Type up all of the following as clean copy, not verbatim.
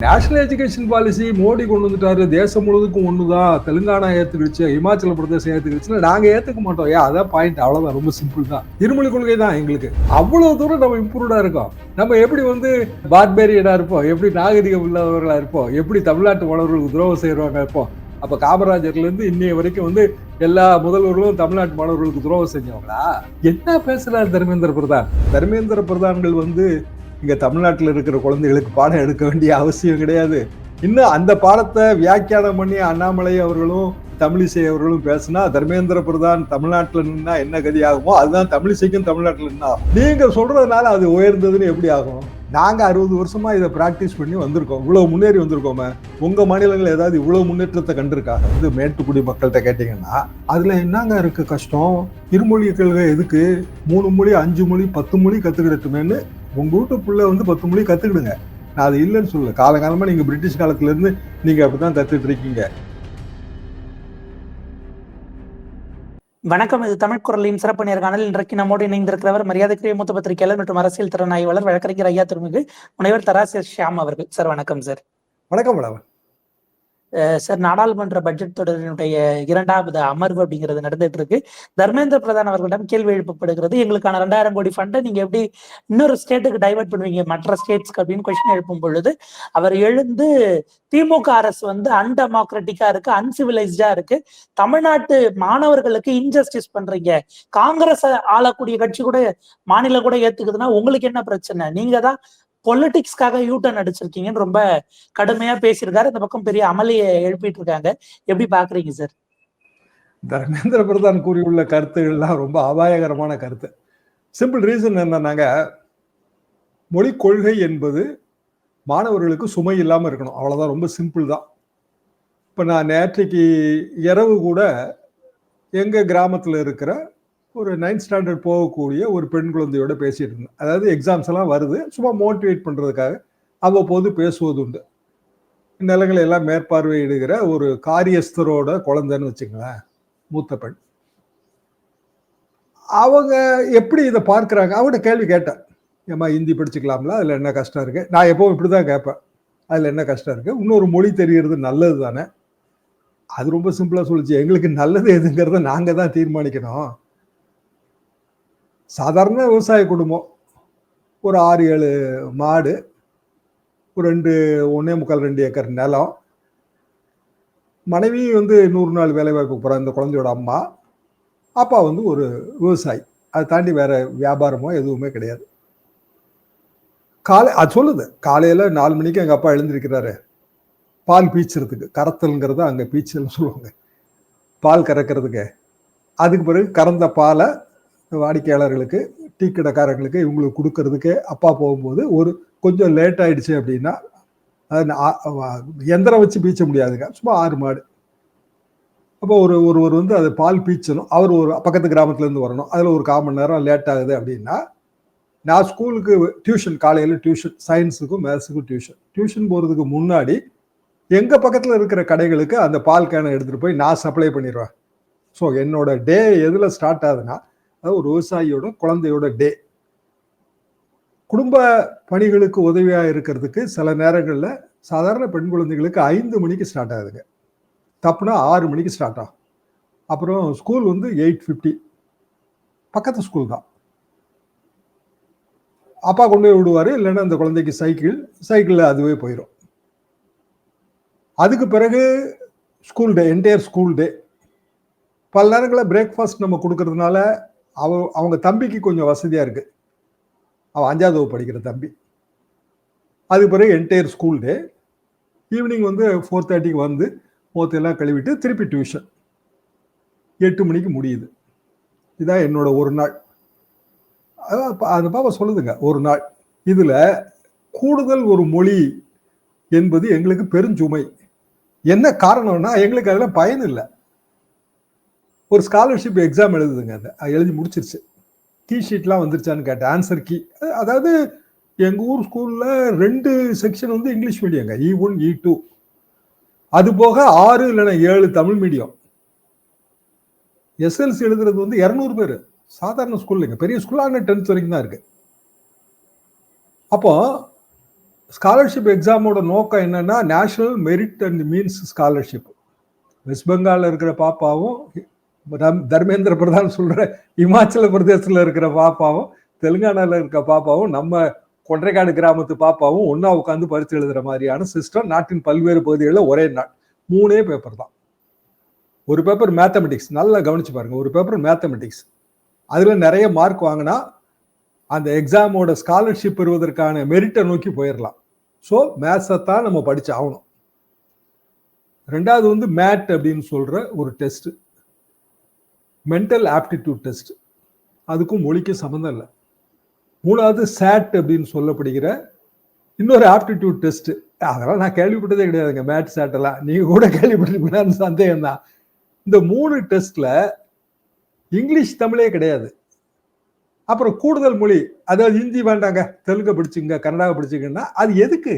National education policy Modi கொண்டு வந்துட்டாரு, தேசம் முழுவதுக்கும் ஒண்ணுதான், தெலுங்கானா ஏத்துக்கிடுச்சு, இமாச்சல பிரதேசம் ஏத்துக்கிடுச்சுன்னா நாங்க ஏத்துக்க மாட்டோம். அதான் பாயிண்ட், அவ்வளவுதான். ரொம்ப சிம்பிள் தான். இருமொழி கொள்கை தான் எங்களுக்கு. அவ்வளவு தூரம் நம்ம இம்ப்ரூவ்டா இருக்கோம். நம்ம எப்படி பார்பேரியனா இருப்போம், எப்படி நாகரிகம் இல்லாதவர்களா இருப்போம், எப்படி தமிழ்நாட்டு மாணவர்களுக்கு துரோகம் செய்யறவங்க இருப்போம். அப்ப காமராஜர்ல இருந்து இன்னைய வரைக்கும் எல்லா முதல்வர்களும் தமிழ்நாட்டு மாணவர்களுக்கு துரோகம் செஞ்சவங்களா? என்ன பேசுறாரு தர்மேந்திர பிரதான்? தர்மேந்திர பிரதான்கள் இங்க தமிழ்நாட்டில் இருக்கிற குழந்தைகளுக்கு பாடம் எடுக்க வேண்டிய அவசியம் கிடையாது. இன்னும் அந்த பாடத்தை வியாக்கியானம் பண்ணி அண்ணாமலை அவர்களும் தமிழிசை அவர்களும் பேசினா தர்மேந்திர பிரதான் தமிழ்நாட்டில் நின்னா என்ன கதி ஆகுமோ அதுதான் தமிழிசைக்கும் தமிழ்நாட்டில் நின்னா. நீங்க சொல்றதுனால அது உயர்ந்ததுன்னு எப்படி ஆகும்? நாங்க 60 வருஷமா இதை பிராக்டிஸ் பண்ணி வந்திருக்கோம், இவ்வளவு முன்னேறி வந்திருக்கோமே. உங்க மாநிலங்கள் ஏதாவது இவ்வளவு முன்னேற்றத்தை கண்டிருக்காங்க? மேட்டுக்குடி மக்கள்கிட்ட கேட்டீங்கன்னா அதுல என்னங்க இருக்கு கஷ்டம்? இருமொழி கொள்கை எதுக்கு? 3 மொழி 5 மொழி 10 மொழி கத்துக்கிடட்டுமேன்னு உங்க வீட்டுக்குள்ள 10 மொழி கத்துக்கிடுங்க. நான் அது இல்லைன்னு சொல்லல. காலகாலமா நீங்க பிரிட்டிஷ் காலத்துல இருந்து நீங்க அப்படித்தான் கத்துட்டு இருக்கீங்க. வணக்கம். இது தமிழ் குரலின் சிறப்பு நேர்காணல். இன்றைக்கு நம்மோடு இணைந்திருக்கிறவர் மரியாதைக்குரிய மூத்த பத்திரிகையாளர் மற்றும் அரசியல் திறன் ஆய்வாளர் வழக்கறிஞர் ஐயா திருமிகு முனைவர் தராசு ஷியாம் அவர்கள். சார் வணக்கம். சார் வணக்கம் மேடம். சார், நாடாளுமன்ற பட்ஜெட் தொடரினுடைய 2வது அமர்வு அப்படிங்கிறது நடந்துட்டு இருக்கு. தர்மேந்திர பிரதான் அவர்களிடம் கேள்வி எழுப்பப்படுகிறது, எங்களுக்கான 2000 கோடி ஃபண்டை நீங்க எப்படி இன்னொரு ஸ்டேட்டுக்கு டைவர்ட் பண்ணுவீங்க, மற்ற ஸ்டேட்ஸ்க்கு அப்படின்னு கொஸ்டின் எழுப்பும் பொழுது அவர் எழுந்து திமுக அரசு அன்டெமோக்ராட்டிக்கா இருக்கு, அன்சிவிலைஸ்டா இருக்கு, தமிழ்நாட்டு மாணவர்களுக்கு இன்ஜஸ்டிஸ் பண்றீங்க, காங்கிரஸ் ஆளக்கூடிய கட்சி கூட மாநிலம் கூட ஏத்துக்குதுன்னா உங்களுக்கு என்ன பிரச்சனை, நீங்க தான் பொலிட்டிக்ஸ்க்காக யூட்டர்ன் அடிச்சிருக்கீங்கன்னு ரொம்ப கடுமையா பேசியிருக்காரு. இந்த பக்கம் பெரிய அமளியை எழுப்பிட்டு இருக்காங்க. எப்படி பாக்குறீங்க சார்? தர்மேந்திர பிரதான் கூறியுள்ள கருத்துகள்லாம் ரொம்ப அபாயகரமான கருத்து. சிம்பிள் ரீசன் என்னன்னாங்க, மொழி கொள்கை என்பது மாணவர்களுக்கு சுமை இல்லாம இருக்கணும், அவ்வளவுதான். ரொம்ப சிம்பிள் தான். இப்ப நான் நேற்றைக்கு இரவு கூட எங்க கிராமத்துல இருக்கிற ஒரு 9th ஸ்டாண்டர்ட் போகக்கூடிய ஒரு பெண் குழந்தையோட பேசிட்டு இருந்தேன். அதாவது எக்ஸாம்ஸ் எல்லாம் வருது, சும்மா மோட்டிவேட் பண்றதுக்காக அவ்வப்போது பேசுவது உண்டு. நிலங்களை எல்லாம் மேற்பார்வையிடுகிற ஒரு காரியஸ்தரோட குழந்தைன்னு வச்சுங்களேன், மூத்த பெண். அவங்க எப்படி இதை பார்க்கிறாங்க, அவங்கள்ட்ட கேள்வி கேட்டேன். ஏமா ஹிந்தி படிச்சுக்கலாம்ல, அதுல என்ன கஷ்டம் இருக்கு? நான் எப்பவும் இப்படிதான் கேட்பேன், அதுல என்ன கஷ்டம் இருக்கு? இன்னொரு மொழி தெரியறது நல்லது தானே. அது ரொம்ப சிம்பிளா சொல்லிச்சு, எங்களுக்கு நல்லது எதுங்கிறத நாங்க தான் தீர்மானிக்கணும். சாதாரண விவசாய குடும்பம், ஒரு 6-7 மாடு, ஒரு 1.25-2 ஏக்கர் நிலம், மனைவி 100 நாள் வேலை வாய்ப்பு போற இந்த குழந்தையோட அம்மா, அப்பா ஒரு விவசாயி. அதை தாண்டி வேற வியாபாரமோ எதுவுமே கிடையாது. அது சொல்லுது, காலையில 4 மணிக்கு எங்க அப்பா எழுந்திருக்கிறாரு பால் பீச்சுறதுக்கு. கறத்தல்ங்கிறத அங்க பீச்சல் சொல்லுவாங்க, பால் கறக்கிறதுக்கு. அதுக்கு பிறகு கறந்த பாலை வாடிக்கையாளர்களுக்கு, டீ கடைக்காரங்களுக்கு, இவங்களுக்கு கொடுக்கறதுக்கு அப்பா போகும்போது கொஞ்சம் லேட் ஆயிடுச்சு அப்படின்னா எந்திரம் வச்சு பீச்ச முடியாதுங்க, சும்மா 6 மாடு. அப்போ ஒருவர் அது பால் பீச்சணும், அவர் ஒரு பக்கத்து கிராமத்துல இருந்து வரணும், அதுல ஒரு 1/4 மணி நேரம் லேட் ஆகுது அப்படின்னா, நான் ஸ்கூலுக்கு டியூஷன், காலையில டியூஷன், சயின்ஸுக்கும் மேத்ஸுக்கும் டியூஷன் போறதுக்கு முன்னாடி எங்க பக்கத்துல இருக்கிற கடைகளுக்கு அந்த பால் கேனை எடுத்துட்டு போய் நான் சப்ளை பண்ணிடுவேன். ஸோ என்னோட டே எதுல ஸ்டார்ட் ஆகுதுன்னா, ஒரு விவசாயியோட குழந்தையோட டே. குடும்ப பணிகளுக்கு உதவியா இருக்கிறதுக்கு சில நேரங்கள்ல சாதாரண பெண் குழந்தைகளுக்கு 5 மணிக்கு ஸ்டார்ட் ஆகுதுங்க, தப்புனா 6 மணிக்கு ஸ்டார்ட் ஆகும். அப்புறம் ஸ்கூல் 8:50, பக்கத்து ஸ்கூல் தான். அப்பா கொண்டு போய் விடுவாரு, இல்லைன்னா அந்த குழந்தைக்கு சைக்கிள்ல அதுவே போயிடும். அதுக்கு பிறகு school day, entire school day. பல நேரங்களில் பிரேக்ஃபாஸ்ட் நம்ம கொடுக்கறதுனால அவங்க தம்பிக்கு கொஞ்சம் வசதியா இருக்கு, அவன் 5வது வகுப்பு படிக்கிற தம்பி. அதுக்கு பிறகு என்டையர் ஸ்கூல் டே. ஈவினிங் 4:30க்கு முகத்தையெல்லாம் கழுவிட்டு திருப்பி டியூஷன் 8 மணிக்கு முடியுது. இதான் என்னோட ஒரு நாள். அந்த பாப்பா சொல்லுதுங்க, ஒரு நாள் இதுல கூடுதல் ஒரு மொழி என்பது எங்களுக்கு பெருஞ்சுமை. என்ன காரணம்னா, எங்களுக்கு அதுல பயன் இல்லை. ஒரு ஸ்காலர்ஷிப் எக்ஸாம் எழுதுதுங்க, அதை எழுதி முடிச்சிருச்சு. கீ ஷீட்லாம் வந்துருச்சான்னு கேட்டேன், ஆன்சர் கீ. அதாவது எங்க ஊர் ஸ்கூல்ல 2 செக்ஷன் இங்கிலீஷ் மீடியங்க, E1 E2. அது போக 6 இல்லைன்னா 7 தமிழ் மீடியம். SLC எழுதுறது 200 பேர். சாதாரண ஸ்கூல் இல்லைங்க, பெரிய ஸ்கூல். ஆனால் 10th வரைக்கும் தான் இருக்கு. அப்போ ஸ்காலர்ஷிப் எக்ஸாமோட நோக்கம் என்னன்னா national merit and means scholarship. West பெங்கால்ல இருக்கிற பாப்பாவும் தர்மேந்திர பிரதான் சொல்ற இமாச்சல பிரதேசத்துல இருக்கிற பாப்பாவும் தெலுங்கானால இருக்கிற பாப்பாவும் நம்ம கொன்றைக்காடு கிராமத்து பாப்பாவும் ஒன்னா உட்காந்து பரிசு எழுதுற மாதிரியான சிஸ்டம் நாட்டின் பல்வேறு பகுதிகளில் ஒரே நாள் 3 பேப்பர் தான். ஒரு பேப்பர் மேத்தமெட்டிக்ஸ், நல்லா கவனிச்சு பாருங்க, ஒரு பேப்பர் மேத்தமெட்டிக்ஸ். அதுல நிறைய மார்க் வாங்கினா அந்த எக்ஸாமோட ஸ்காலர்ஷிப் பெறுவதற்கான மெரிட்டை நோக்கி போயிடலாம். ஸோ மேத்ஸை தான் நம்ம படிச்சு ஆகணும். ரெண்டாவது வந்து மேட் அப்படின்னு சொல்ற ஒரு டெஸ்ட், மென்டல் ஆப்டிடியூட் டெஸ்ட், அதுக்கும் மொழிக்கும் சம்மந்தம் இல்லை. மூணாவது சேட் அப்படின்னு சொல்லப்படுகிற இன்னொரு ஆப்டிடியூட் டெஸ்ட். அதெல்லாம் நான் கேள்விப்பட்டதே கிடையாதுங்க, மேட் சேட் எல்லாம். நீங்க கூட கேள்விப்பட்டிருப்பீங்கன்னு சந்தேகம் தான். இந்த 3 டெஸ்ட்ல இங்கிலீஷ் தமிழே கிடையாது. அப்புறம் கூடுதல் மொழி, அதாவது ஹிந்தி வேண்டாங்க, தெலுங்கு படிச்சுங்க, கன்னடாவை படிச்சுங்கன்னா அது எதுக்கு?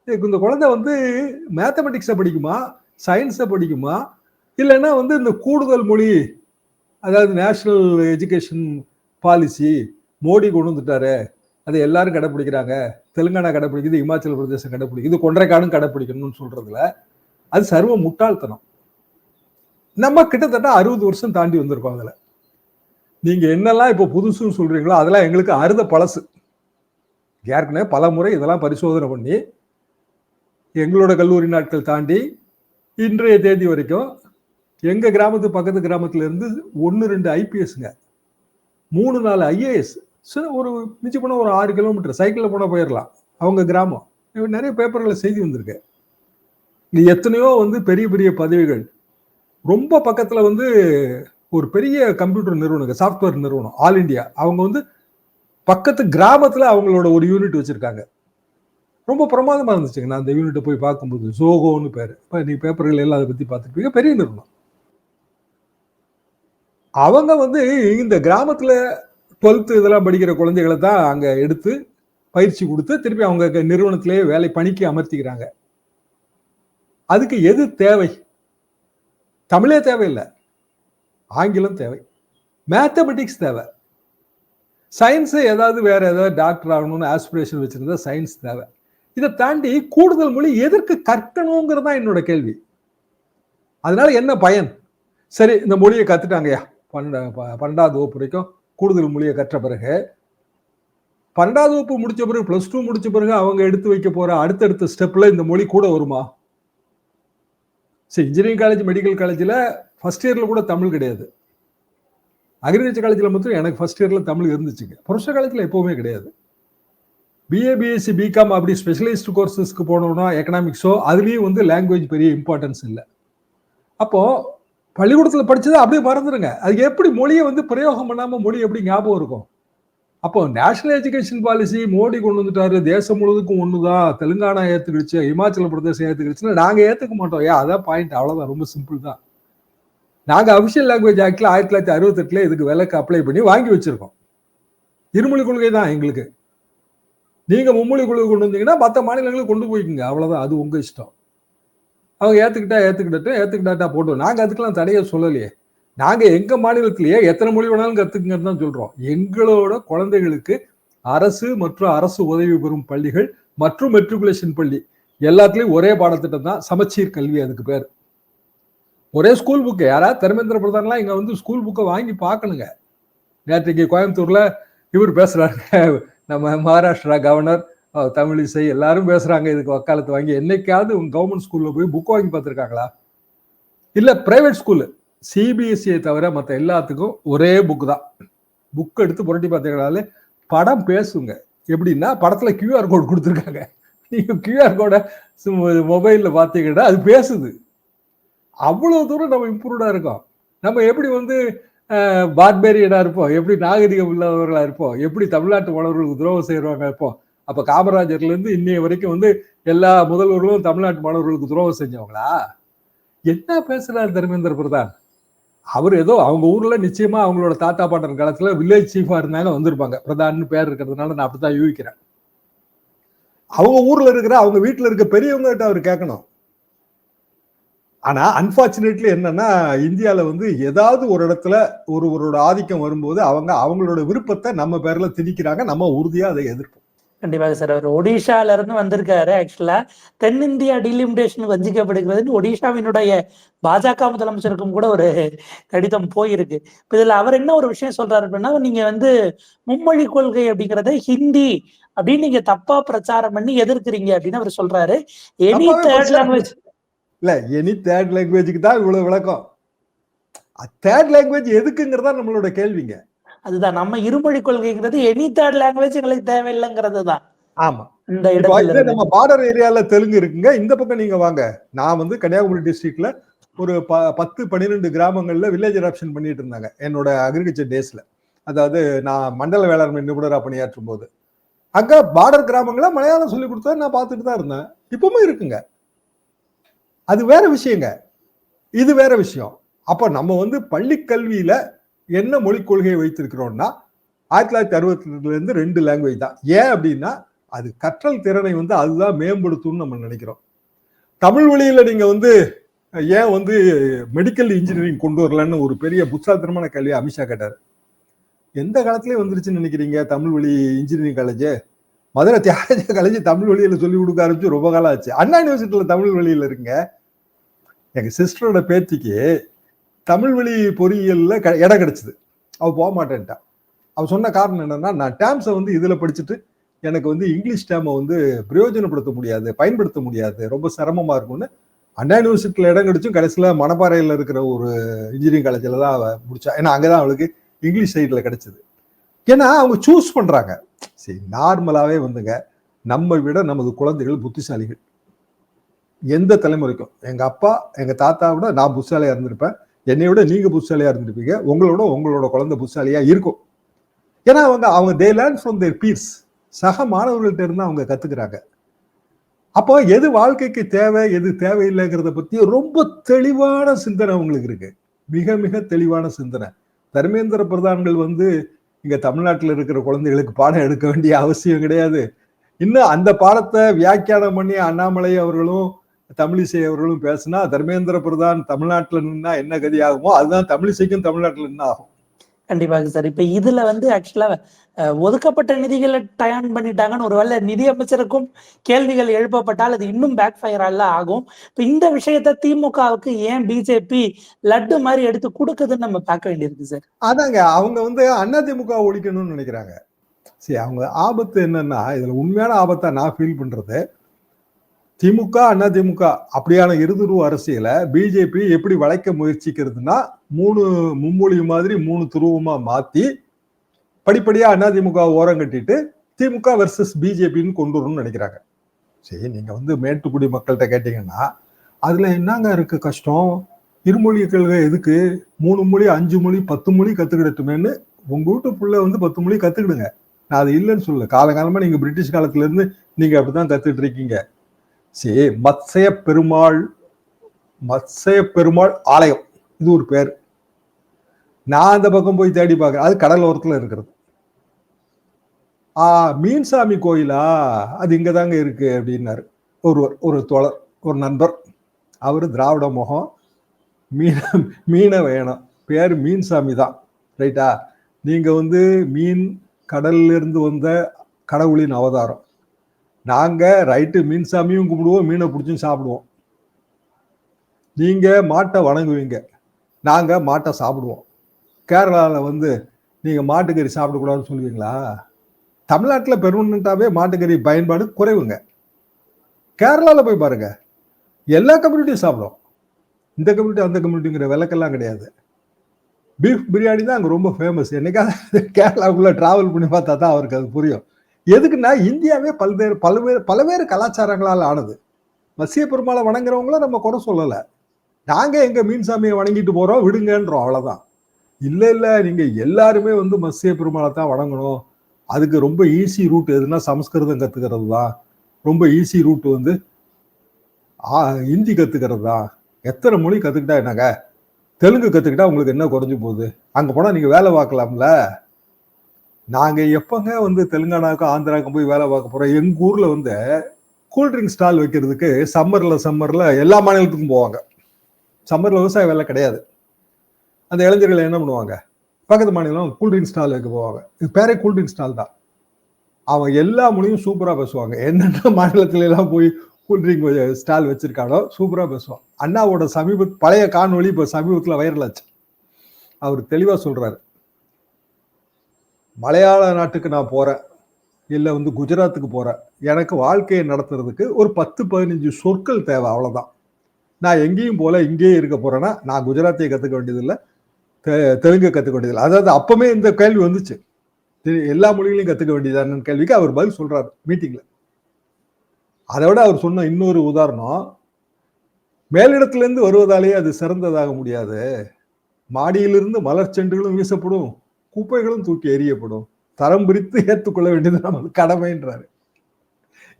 இந்த குழந்தை வந்து மேத்தமெட்டிக்ஸை படிக்குமா, சயின்ஸை படிக்குமா, இல்லைன்னா வந்து இந்த கூடுதல் மொழி, அதாவது நேஷனல் எஜுகேஷன் பாலிசி மோடி கொண்டு வந்துட்டாரு, அதை எல்லாரும் கடைப்பிடிக்கிறாங்க, தெலுங்கானா கடைப்பிடிக்குது, இமாச்சல பிரதேசம் கடைப்பிடிக்குது, கொன்றைக்காடும் கடைப்பிடிக்கணும்னு சொல்றதுல அது சர்வ முட்டாள்தனம். நம்ம கிட்டத்தட்ட 60 வருஷம் தாண்டி வந்திருக்கோம். அதுல நீங்க என்னெல்லாம் இப்போ புதுசுன்னு சொல்றீங்களோ அதெல்லாம் எங்களுக்கு அறுத பழசு. ஏற்கனவே பல முறை இதெல்லாம் பரிசோதனை பண்ணி எங்களோட கல்லூரி நாட்கள் தாண்டி இன்றைய தேதி வரைக்கும் எங்க கிராமத்து பக்கத்து கிராமத்துல இருந்து 1-2 ஐபிஎஸ்ங்க, 3-4 ஐஏஎஸ், ஒரு மிஞ்சி போன ஒரு 6 கிலோமீட்டர் சைக்கிள்ல போனா போயிடலாம் அவங்க கிராமம். நிறைய பேப்பர்களை செய்தி வந்திருக்கு. இது எத்தனையோ வந்து பெரிய பெரிய பதவிகள். ரொம்ப பக்கத்துல வந்து ஒரு பெரிய கம்ப்யூட்டர் நிறுவனம், சாஃப்ட்வேர் நிறுவனம், ஆல் இண்டியா, அவங்க வந்து பக்கத்து கிராமத்துல அவங்களோட ஒரு யூனிட் வச்சிருக்காங்க. ரொம்ப பிரமாதமா இருந்துச்சுங்க. நான் அந்த யூனிட்டை போய் பார்க்கும்போது, ஜோகோன்னு பேரு. இப்போ நீ பேப்பர்கள் எல்லாம் அதை பத்தி பார்த்துருப்பீங்க. பெரிய நிறுவனம். அவங்க வந்து இந்த கிராமத்துல 12th இதெல்லாம் படிக்கிற குழந்தைகளை தான் அங்க எடுத்து பயிற்சி கொடுத்து திருப்பி அவங்க நிறுவனத்திலேயே வேலை பணிக்கு அமர்த்திக்கிறாங்க. அதுக்கு எது தேவை? தமிழே தேவையில்லை, ஆங்கிலம் தேவை, மேத்தமெட்டிக்ஸ் தேவை, சயின்ஸ் ஏதாவது வேற ஏதாவது டாக்டர் ஆகணும்னு ஆஸ்பிரேஷன் வச்சிருந்தா சயின்ஸ் தேவை. இதை தாண்டி கூடுதல் மொழி எதற்கு கற்கணுங்கிறது தான் என்னோட கேள்வி. அதனால என்ன பயன்? சரி, இந்த மொழியை கத்துட்டாங்கய்யா, 12வது வகுப்பு வரைக்கும் கூடுதல் மொழியை கற்ற பிறகு 12வது வகுப்பு முடிச்ச பிறகு +2 முடிச்ச பிறகு அவங்க எடுத்து வைக்க போற அடுத்தடுத்த ஸ்டெப்ல இந்த மொழி கூட வருமா? சரி, இன்ஜினியரிங் காலேஜ், மெடிக்கல் காலேஜில் ஃபர்ஸ்ட் இயர்ல கூட தமிழ் கிடையாது. அக்ரிகல்ச்சர் காலேஜில் மட்டும் எனக்கு ஃபர்ஸ்ட் இயர்ல தமிழ் இருந்துச்சுங்க. ப்ரொஃபஷனல் காலேஜில் எப்பவுமே கிடையாது. பிஏ, பிஎஸ்சி, பிகாம் அப்படி ஸ்பெஷலைஸ்ட் கோர்சஸ்க்கு போனோம்னா எக்கனாமிக்ஸோ அதுலேயும் வந்து லாங்குவேஜ் பெரிய இம்பார்ட்டன்ஸ் இல்லை. அப்போ பள்ளிக்கூடத்தில் படிச்சதை அப்படியே மறந்துடுங்க. அதுக்கு எப்படி மொழியை வந்து பிரயோகம் பண்ணாம மொழி எப்படி ஞாபகம் இருக்கும்? அப்போ நேஷனல் எஜுகேஷன் பாலிசி மோடி கொண்டு வந்துட்டாரு, தேசம் முழுவதுக்கும் ஒண்ணுதான், தெலுங்கானா ஏத்துக்கிடுச்சு, இமாச்சல பிரதேசம் ஏத்துக்கிடுச்சுன்னா நாங்க ஏத்துக்க மாட்டோம். அதான் பாயிண்ட், அவ்வளவுதான், ரொம்ப சிம்பிள் தான். நாங்க அபிஷியல் லாங்குவேஜ் ஆக்ட்ல 1968 இதுக்கு விலக்கு அப்ளை பண்ணி வாங்கி வச்சிருக்கோம். இருமொழி கொள்கை தான் எங்களுக்கு. நீங்க மும்மொழி கொள்கை கொண்டு வந்தீங்கன்னா மற்ற மாநிலங்களுக்கு கொண்டு போய்க்குங்க, அவ்வளவுதான், அது உங்க இஷ்டம். அவங்க ஏத்துக்கிட்டாட்டா போட்டோம். நாங்க அதுக்கெல்லாம் தடையை சொல்லலையே. நாங்க எங்க மாநிலத்திலேயே எத்தனை மொழி வேணாலும் கத்துக்குங்கன்னு தான் சொல்றோம். எங்களோட குழந்தைகளுக்கு அரசு மற்றும் அரசு உதவி பெறும் பள்ளிகள் மற்றும் மெட்ரிகுலேஷன் பள்ளி எல்லாத்துலயும் ஒரே பாடத்திட்டம் தான், சமச்சீர் கல்வி அதுக்கு பேர். ஒரே ஸ்கூல் புக்கு. யாராவது தர்மேந்திர பிரதான்லாம் இங்க வந்து ஸ்கூல் புக்கை வாங்கி பார்க்கணுங்க. நேற்றுக்கு கோயம்புத்தூர்ல இவர் பேசுறாங்க, நம்ம மகாராஷ்டிரா கவர்னர், தமிழிசை எல்லாரும் பேசுறாங்க இதுக்கு வக்காலத்து வாங்கி. என்னைக்காவது உங்க கவர்மெண்ட் ஸ்கூல்ல போய் புக் வாங்கி பார்த்துருக்காங்களா? இல்ல பிரைவேட் ஸ்கூலு சிபிஎஸ்சியை தவிர மற்ற எல்லாத்துக்கும் ஒரே புக்கு தான். புக் எடுத்து புரட்டி பார்த்தீங்கனாலே படம் பேசுங்க. எப்படின்னா படத்துல QR கோட் கொடுத்துருக்காங்க. நீங்க QR கோடை மொபைல்ல பார்த்தீங்கன்னா அது பேசுது. அவ்வளவு தூரம் நம்ம இம்ப்ரூவ்டா இருக்கோம். நம்ம எப்படி வந்து பார்பேரியனா இருப்போம், எப்படி நாகரிகம் இல்லாதவர்களா இருப்போம், எப்படி தமிழ்நாட்டு மாணவர்களுக்கு துரோகம் செய்யறவங்க இருப்போம். அப்ப காமராஜர்ல இருந்து இன்னைய வரைக்கும் வந்து எல்லா முதல்வர்களும் தமிழ்நாட்டு மாணவர்களுக்கு துரோகம் செஞ்சவங்களா? என்ன பேசுறாரு தர்மேந்திர பிரதான்? அவர் ஏதோ அவங்க ஊர்ல நிச்சயமா அவங்களோட தாத்தா பாட்டன் காலத்துல வில்லேஜ் சீஃபா இருந்தாங்க, வந்திருப்பாங்க. பிரதான்னு பேர் இருக்கிறதுனால நான் அப்படித்தான் யூகிக்கிறேன். அவங்க ஊர்ல இருக்கிற அவங்க வீட்டுல இருக்க பெரியவங்க கிட்ட அவர் கேட்கணும். ஆனா அன்பார்ச்சுனேட்லி என்னன்னா, இந்தியால வந்து ஏதாவது ஒரு இடத்துல ஒருவரோட ஆதிக்கம் வரும்போது அவங்க அவங்களோட விருப்பத்தை நம்ம பேர்ல திணிக்கிறாங்க. நம்ம உறுதியா அதை எதிர்ப்போம். கண்டிப்பாக சார். அவர் ஒடிஷால இருந்து வந்திருக்காரு. ஆக்சுவலா தென்னிந்தியா டீலிமிடேஷன் வஞ்சிக்கப்படுகிறது ஒடிஷாவினுடைய பாஜக முதலமைச்சருக்கும் கூட ஒரு கடிதம் போயிருக்கு. இப்ப இதுல அவர் என்ன ஒரு விஷயம் சொல்றாரு அப்படின்னா, நீங்க வந்து மும்மொழி கொள்கை அப்படிங்கறத ஹிந்தி அப்படின்னு நீங்க தப்பா பிரச்சாரம் பண்ணி எதிர்க்கிறீங்க அப்படின்னு அவர் சொல்றாரு. எனி தப்பாவே தேர்ட் பிரச்சாரம் லாங்குவேஜ் இல்ல, எனி தேர்ட் லாங்குவேஜுக்கு தான் இவ்வளவு விளக்கம். தேர்ட் லாங்குவேஜ் எதுக்குங்கிறதா நம்மளோட கேள்விங்க. அதுதான் நம்ம இருமொழி கொள்கைங்கிறது எனி தேர்ட் லாங்குவேஜ் எங்களுக்கு தேவையில்லைங்கிறது தான் ஆமா. இந்த இப்போ இடத்துல இதே இருந்து. நம்ம பார்டர் ஏரியால தெலுங்கு இருக்குங்க. இந்த பக்கம் நீங்க வாங்க. நான் வந்து கன்னியாகுமரி டிஸ்ட்ரிக்ட்ல ஒரு 10, 12 கிராமங்கள்ல வில்லேஜ் அடாப்ஷன் பண்ணிட்டு இருந்தாங்க என்னோட அக்ரிகல்ச்சர் டேஸ்ல. அதாவது நான் மண்டல வேளாண்மை நிபுணரா பணியாற்றும் போது அங்க பார்டர் கிராமங்கள மலையாளம் சொல்லி கொடுத்தா நான் பார்த்துட்டு தான் இருந்தேன். இப்பவும் இருக்குங்க. அது வேற விஷயங்க. இது வேற விஷயம். அப்ப நம்ம வந்து பள்ளி கல்வியில என்ன மொழிக் கொள்கையை வைத்திருக்கிறோம்னா 1962 இருந்து 2 லாங்குவேஜ் தான். ஏன் அப்படின்னா அது கற்றல் திறனை வந்து அதுதான் மேம்படுத்தும்னு நம்ம நினைக்கிறோம். தமிழ் வழியில நீங்க வந்து ஏன் வந்து மெடிக்கல் இன்ஜினியரிங் கொண்டு வரலன்னு ஒரு பெரிய புத்தாத்திரமான கேள்வி அமித்ஷா கேட்டார். எந்த காலத்திலயும் வந்துருச்சுன்னு நினைக்கிறீங்க தமிழ் வழி engineering college? Madurai Thyagaraja college Tamil வழியில சொல்லி கொடுக்க ஆரம்பிச்சு ரொம்ப காலம் ஆச்சு. அண்ணா யூனிவர்சிட்டியில தமிழ் வழியில இருக்குங்க. எங்க சிஸ்டரோட பேத்திக்கு தமிழ் வழி பொறியியல்ல இடம் கிடைச்சது. அவ போக மாட்டேன்ட்டா. அவ சொன்ன காரணம் என்னன்னா, நான் டேர்ம்ஸை வந்து இதுல படிச்சுட்டு எனக்கு வந்து இங்கிலீஷ் டேர்மை வந்து பிரயோஜனப்படுத்த முடியாது, பயன்படுத்த முடியாது, ரொம்ப சிரமமா இருக்கும்னு அண்ணா யூனிவர்சிட்டியில இடம் கிடைச்சும் கடைசியில மணப்பாறையில் இருக்கிற ஒரு இன்ஜினியரிங் காலேஜில் தான் அவ முடிச்சா. ஏன்னா அங்கதான் அவளுக்கு இங்கிலீஷ் சைட்ல கிடைச்சது. ஏன்னா அவங்க சூஸ் பண்றாங்க. சரி, நார்மலாவே வந்துங்க நம்ம விட நமது குழந்தைகள் புத்திசாலிகள். எந்த தலைமுறைக்கும் எங்க அப்பா எங்க தாத்தா விட நான் புத்திசாலியா இருந்திருப்பேன், என்னை விட நீங்க புத்திசாலியா இருந்திருப்பீங்க, உங்களோட குழந்தை புத்திசாலியா இருக்கும். ஏன்னா அவங்க தே லேர்ன் ஃப்ரம் தேர் பீர்ஸ். சக மாணவர்கள்ட்ட இருந்து அவங்க கத்துக்கிறாங்க. அப்போ எது வாழ்க்கைக்கு தேவை எது தேவையில்லைங்கிறத பத்தி ரொம்ப தெளிவான சிந்தனை அவங்களுக்கு இருக்கு. மிக மிக தெளிவான சிந்தனை. தர்மேந்திர பிரதான்கள் வந்து இங்க தமிழ்நாட்டில் இருக்கிற குழந்தைகளுக்கு பாடம் எடுக்க வேண்டிய அவசியம் கிடையாது. இன்னும் அந்த பாடத்தை வியாக்கியானம் பண்ணி அண்ணாமலை அவர்களும் தமிழிசை அவர்களும் பேசினா தர்மேந்திர பிரதான் தமிழ்நாட்டில் நின்னா என்ன கதி ஆகுமோ அதுதான் தமிழிசைக்கும் தமிழ்நாட்டில் நின்று ஆகும். கண்டிப்பாக சார். இப்ப இதுல வந்து ஆக்சுவலா ஒதுக்கப்பட்ட நிதிகளை டயன் பண்ணிட்டாங்கன்னு ஒருவேளை நிதி அமைச்சருக்கும் கேள்விகள் எழுப்பப்பட்டால் அது இன்னும் பேக் ஃபயரா ஆகும். இப்ப இந்த விஷயத்த திமுகவுக்கு ஏன் பிஜேபி லட்டு மாதிரி எடுத்து கொடுக்குதுன்னு நம்ம பார்க்க வேண்டியிருக்கு சார். அதாங்க அவங்க வந்து அதிமுக ஒழிக்கணும்னு நினைக்கிறாங்க. சரி, அவங்க ஆபத்து என்னன்னா இதுல உண்மையான ஆபத்தா நான் ஃபீல் பண்றது, திமுக அதிமுக அப்படியான இருதுருவ அரசியலை பிஜேபி எப்படி வளைக்க முயற்சிக்கிறதுனா 3 மும்மொழி மாதிரி 3 துருவமா மாத்தி படிப்படியா அதிமுக ஓரம் கட்டிட்டு திமுக வெர்சஸ் பிஜேபின்னு கொண்டு வரணும்னு நினைக்கிறாங்க. சரி, நீங்க வந்து மேட்டுக்குடி மக்கள்கிட்ட கேட்டீங்கன்னா அதுல என்னங்க இருக்கு கஷ்டம்? இருமொழி கொள்கை எதுக்கு? 3 மொழி 5 மொழி 10 மொழி கத்துக்கிடட்டுமேன்னு உங்க வீட்டு புள்ள வந்து 10 மொழி கத்துக்கிடுங்க. நான் அது இல்லைன்னு சொல்லல. காலகாலமா நீங்க பிரிட்டிஷ் காலத்துல இருந்து நீங்க அப்படிதான் கத்துட்டு இருக்கீங்க. சரி, மத்ஸ்ய பெருமாள் ஆலயம் இது ஒரு பேர். நான் அந்த பக்கம் போய் தேடி பார்க்கிறேன், அது கடல் ஓரத்துல இருக்கிறது. மீன்சாமி கோயிலா, அது இங்கதாங்க இருக்கு அப்படின்னாரு ஒரு தோழர், ஒரு நண்பர். அவரு திராவிட முகம், மீன வேணும், பேரு மீன்சாமி தான். ரைட்டா? நீங்க வந்து மீன் கடல்ல இருந்து வந்த கடவுளின் அவதாரம். நாங்க ரைட்டு மீன்சாமியும் கும்பிடுவோம், மீனை பிடிச்சும் சாப்பிடுவோம். நீங்க மாட்டை வணங்குவீங்க, நாங்க மாட்டை சாப்பிடுவோம். கேரளால வந்து நீங்க மாட்டுக்கறி சாப்பிடக்கூடாதுன்னு சொல்லுவீங்களா? தமிழ்நாட்டில் பெர்மனண்டாவே மாட்டுக்கறி பயன்பாடு குறைவுங்க. கேரளால போய் பாருங்க, எல்லா கம்யூனிட்டியும் சாப்பிடும். இந்த கம்யூனிட்டி அந்த கம்யூனிட்டிங்கிற விளக்கெல்லாம் கிடையாது. பீஃப் பிரியாணி தான் அங்க ரொம்ப ஃபேமஸ். என்னைக்காவது கேரளாவுக்குள்ள டிராவல் பண்ணி பார்த்தா தான் அவருக்கு அது புரியும். எதுக்குன்னா இந்தியாவே பல்வேறு கலாச்சாரங்களால் ஆனது. மத்ஸ்ய பெருமாளை வணங்குறவங்கள நம்ம குறை சொல்லல. நாங்க எங்க மீன்சாமியை வணங்கிட்டு போறோம், விடுங்கன்றோம், அவ்வளவுதான். இல்ல நீங்க எல்லாருமே வந்து மத்ஸ்ய பெருமாளை தான் வணங்கணும். அதுக்கு ரொம்ப ஈஸி ரூட் எதுனா சமஸ்கிருதம் கத்துக்கிறது தான். ரொம்ப ஈஸி ரூட் வந்து ஹிந்தி கத்துக்கிறது தான். எத்தனை மொழி கத்துக்கிட்டா என்னங்க? தெலுங்கு கத்துக்கிட்டா உங்களுக்கு என்ன குறைஞ்சு போகுது? அங்க போனா நீங்க வேலை பார்க்கலாம்ல. நாங்க எப்பங்க வந்து தெலுங்கானாவுக்கும் ஆந்திராவுக்கும் போய் வேலை பார்க்க போறோம்? எங்க ஊர்ல வந்து கூல்ட்ரிங்க் ஸ்டால் வைக்கிறதுக்கு சம்மர்ல எல்லா மாநிலத்துக்கும் போவாங்க. சம்மர்ல விவசாய வேலை கிடையாது. அந்த இளைஞர்கள் என்ன பண்ணுவாங்க? பக்கத்து மாநிலம் கூல்ட்ரிங்க் ஸ்டால் வைக்க போவாங்க. இது பேரே கூல்ட்ரிங்க் ஸ்டால் தான். அவன் எல்லா மொழியும் சூப்பரா பேசுவாங்க. என்னென்ன மாநிலத்தில எல்லாம் போய் கூல்ட்ரிங்க் ஸ்டால் வச்சிருக்கானோ சூப்பரா பேசுவான். அண்ணாவோட பழைய காணொளி இப்ப சமீபத்துல வைரல் ஆச்சு. அவர் தெளிவா சொல்றாரு. மலையாள நாட்டுக்கு நான் போறேன், இல்ல குஜராத்துக்கு போறேன். எனக்கு வாழ்க்கையை நடத்துறதுக்கு ஒரு 10, 15 சொற்கள் தேவை, அவ்வளவுதான். நான் எங்கேயும் போல இங்கேயே இருக்க போறேன்னா நான் குஜராத்தியை கத்துக்க வேண்டியதில்லை, தெலுங்கு கத்துக்க வேண்டியதில்லை. அதாவது அப்பமே இந்த கேள்வி வந்துச்சு, எல்லா மொழிகளையும் கத்துக்க வேண்டியதான்னு கேள்விக்கு அவர் பதில் சொல்றாரு மீட்டிங்ல. அதை விட அவர் சொன்ன இன்னொரு உதாரணம், மேலிடத்திலிருந்து வருவதாலேயே அது சிறந்ததாக முடியாது. மாடியிலிருந்து மலர் செண்டுகளும் வீசப்படும், குப்பைகளும் தூக்கி எறியப்படும். தரம் பிரித்து ஏற்றுக்கொள்ள வேண்டியது நமது கடமைன்றாரு.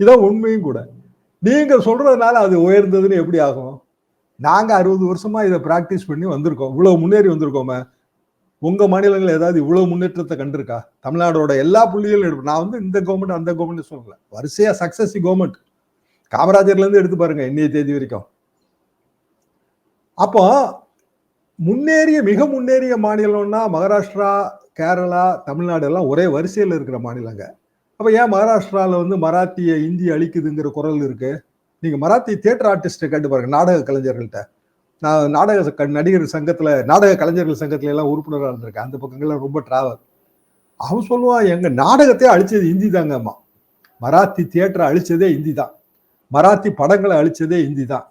இதான் உண்மையும் கூட. நீங்க சொல்றதுனால அது உயர்ந்ததுன்னு எப்படி ஆகும்? நாங்க 60 வருஷமா இதை பிராக்டிஸ் பண்ணி வந்திருக்கோம், இவ்வளவு முன்னேறி வந்திருக்கோமே. உங்க மாநிலங்கள் ஏதாவது இவ்வளவு முன்னேற்றத்தை கண்டிருக்கா? தமிழ்நாடோட எல்லா புள்ளிகளும் எடுப்போம். நான் இந்த கவர்மெண்ட் அந்த கவர்மெண்ட் சொல்லல, வரிசையா சக்சஸிவ் கவர்மெண்ட் காமராஜர்ல இருந்து எடுத்து பாருங்க இன்னைய தேதி வரைக்கும். அப்போ முன்னேறிய மிக முன்னேறிய மாநிலம்னா மகாராஷ்டிரா, கேரளா, தமிழ்நாடு எல்லாம் ஒரே வரிசையில் இருக்கிற மாநிலங்க. அப்ப ஏன் மகாராஷ்டிரால மராத்திய இந்தி அழிக்குதுங்கிற குரல் இருக்கு? நீங்க மராத்தி தியேட்டர் ஆர்டிஸ்ட கேட்டு பாருங்க, நாடக கலைஞர்கள்ட்ட. நான் நாடக நடிகர் சங்கத்துல, நாடக கலைஞர்கள் சங்கத்துல எல்லாம் உறுப்பினராக இருந்திருக்கேன். அந்த பக்கங்கள்லாம் ரொம்ப டிராவல். அவன் சொல்லுவான், எங்க நாடகத்தையே அழிச்சது இந்தி தாங்க அம்மா. மராத்தி தியேட்டரை அழிச்சதே இந்தி தான், மராத்தி படங்களை அழிச்சதே இந்தி தான்.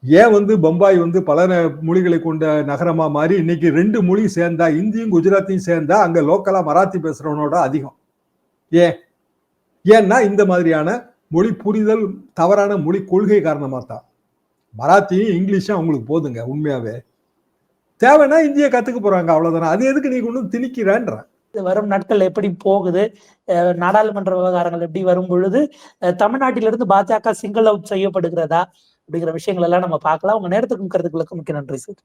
ஏன் பம்பாய் பல மொழிகளை கொண்ட நகரமா மாறி இன்னைக்கு 2 மொழி சேர்ந்தா, இந்தியும் குஜராத்தியும் சேர்ந்தா அங்க லோக்கலா மராத்தி பேசுறவனோட அதிகம். ஏன்னா இந்த மாதிரியான மொழி புரிதல், தவறான மொழி கொள்கை காரணமா தான். மராத்தியும் இங்கிலீஷும் அவங்களுக்கு போதுங்க. உண்மையாவே தேவைன்னா இந்திய கத்துக்க போறாங்க, அவ்வளவுதானே. அது எதுக்கு நீ கொண்டு திணிக்கிறேன்ற? வரும் நாட்கள் எப்படி போகுது, நாடாளுமன்ற விவகாரங்கள் எப்படி வரும் பொழுது தமிழ்நாட்டிலிருந்து பாஜக சிங்கிள் அவுட் செய்யப்படுகிறதா அப்படிங்கிற விஷயங்கள் எல்லாம் நம்ம பார்க்கலாம். உங்க நேரத்துக்கும் கருத்துக்களுக்கும் மிக்க நன்றி சார்.